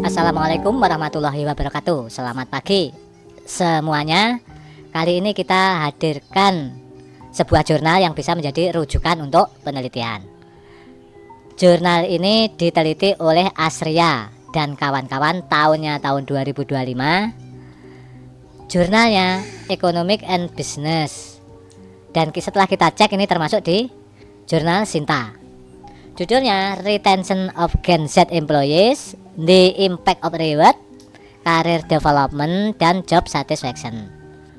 Assalamualaikum warahmatullahi wabarakatuh. Selamat pagi semuanya. Kali ini kita hadirkan sebuah jurnal yang bisa menjadi rujukan untuk penelitian. Jurnal ini diteliti oleh Asria dan kawan-kawan, tahunnya tahun 2025. Jurnalnya Economic and Business. Dan setelah kita cek, ini termasuk di jurnal Sinta. Judulnya Retention of Gen Z Employees, The Impact of Reward, Career Development, dan Job Satisfaction.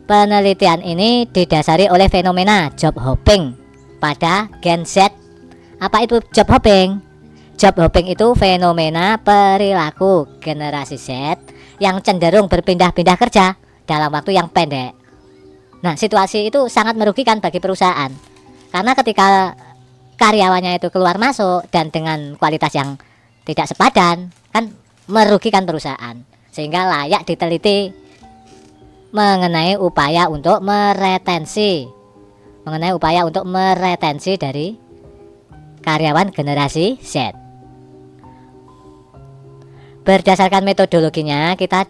Penelitian ini didasari oleh fenomena job hopping pada Gen Z. Apa itu job hopping? Job hopping itu fenomena perilaku generasi Z yang cenderung berpindah-pindah kerja dalam waktu yang pendek. Nah, situasi itu sangat merugikan bagi perusahaan, karena ketika karyawannya itu keluar masuk dan dengan kualitas yang tidak sepadan, kan merugikan perusahaan, sehingga layak diteliti mengenai upaya untuk meretensi dari karyawan generasi Z. Berdasarkan metodologinya, kita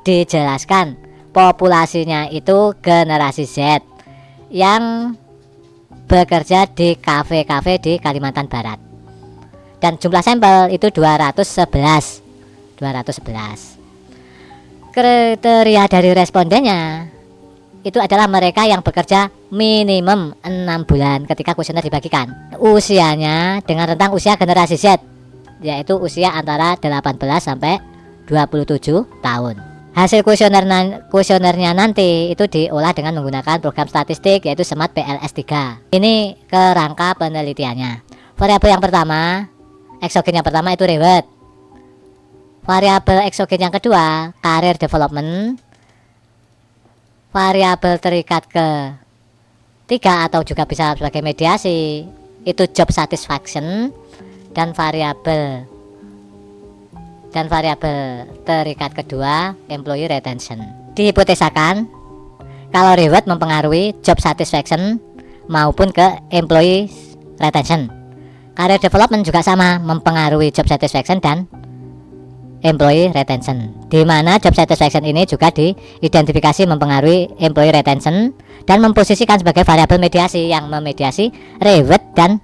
dijelaskan populasinya itu generasi Z yang bekerja di kafe-kafe di Kalimantan Barat, dan jumlah sampel itu 211. Kriteria dari respondennya itu adalah mereka yang bekerja minimum 6 bulan ketika kuesioner dibagikan. Usianya dengan rentang usia generasi Z, yaitu usia antara 18 sampai 27 tahun. Hasil kuesionernya nanti itu diolah dengan menggunakan program statistik, yaitu SMART PLS 3. Ini kerangka penelitiannya. Variabel yang pertama, eksogen yang pertama itu reward. Variabel eksogen yang kedua, career development. Variabel terikat ke tiga atau juga bisa sebagai mediasi itu job satisfaction, dan variabel terikat kedua employee retention. Dihipotesakan kalau reward mempengaruhi job satisfaction maupun ke employee retention. Career development juga sama, mempengaruhi job satisfaction dan employee retention, di mana job satisfaction ini juga diidentifikasi mempengaruhi employee retention dan memposisikan sebagai variabel mediasi yang memediasi reward dan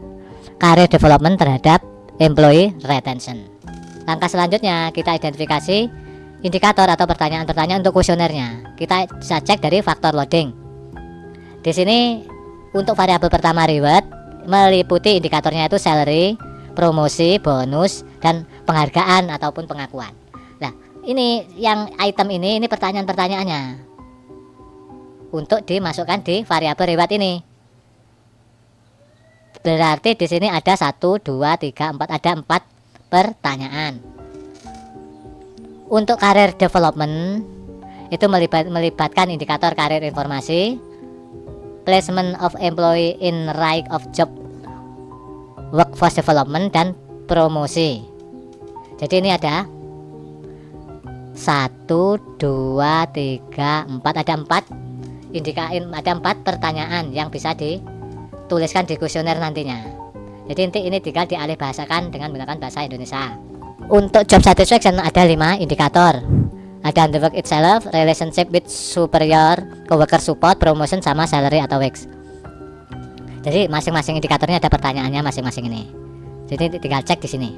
career development terhadap employee retention. Langkah selanjutnya, kita identifikasi indikator atau pertanyaan-pertanyaan untuk kuesionernya. Kita bisa cek dari faktor loading. Di sini untuk variabel pertama reward meliputi indikatornya itu salary, promosi, bonus, dan penghargaan ataupun pengakuan. Nah, ini yang item ini pertanyaan-pertanyaannya untuk dimasukkan di variabel reward ini. Berarti di sini ada 1, 2, 3, 4, ada 4 pertanyaan. Untuk career development itu melibatkan indikator karir informasi, placement of employee in right of job, workforce development, dan promosi. Jadi ini ada 1, 2, 3, 4, ada 4 pertanyaan yang bisa dituliskan di kuesioner nantinya. Jadi ini tinggal dialih bahasakan dengan menggunakan bahasa Indonesia. Untuk job satisfaction ada 5 indikator. Ada the work itself, relationship with superior, coworker support, promotion, sama salary atau wage. Jadi masing-masing indikatornya ada pertanyaannya masing-masing ini. Jadi tinggal cek di sini.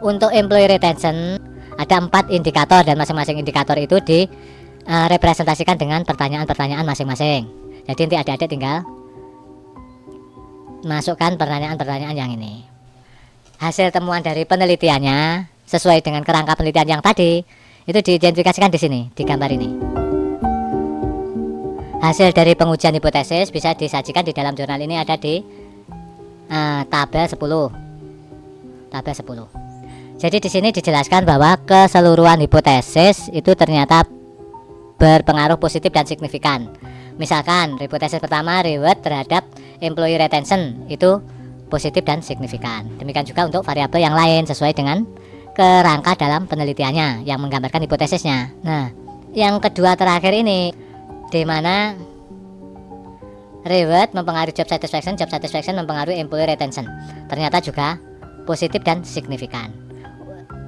Untuk employee retention ada 4 indikator, dan masing-masing indikator itu direpresentasikan dengan pertanyaan-pertanyaan masing-masing. Jadi nanti adik-adik tinggal masukkan pertanyaan-pertanyaan yang ini. Hasil temuan dari penelitiannya sesuai dengan kerangka penelitian yang tadi itu diidentifikasikan di sini, di gambar ini. Hasil dari pengujian hipotesis bisa disajikan di dalam jurnal ini, ada di tabel 10. Jadi di sini dijelaskan bahwa keseluruhan hipotesis itu ternyata berpengaruh positif dan signifikan. Misalkan hipotesis pertama, reward terhadap employee retention, itu positif dan signifikan. Demikian juga untuk variabel yang lain sesuai dengan kerangka dalam penelitiannya yang menggambarkan hipotesisnya. Nah, yang kedua terakhir ini, di mana reward mempengaruhi job satisfaction mempengaruhi employee retention, ternyata juga positif dan signifikan.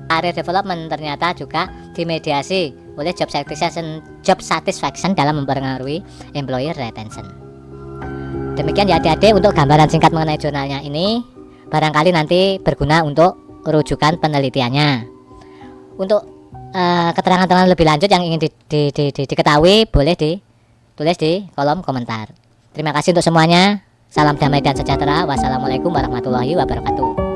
Career development ternyata juga dimediasi oleh job satisfaction dalam mempengaruhi employee retention. Demikian ya adik-adik untuk gambaran singkat mengenai jurnalnya ini, barangkali nanti berguna untuk rujukan penelitiannya. Untuk keterangan-keterangan lebih lanjut yang ingin diketahui boleh ditulis di kolom komentar. Terima kasih untuk semuanya. Salam damai dan sejahtera. Wassalamualaikum warahmatullahi wabarakatuh.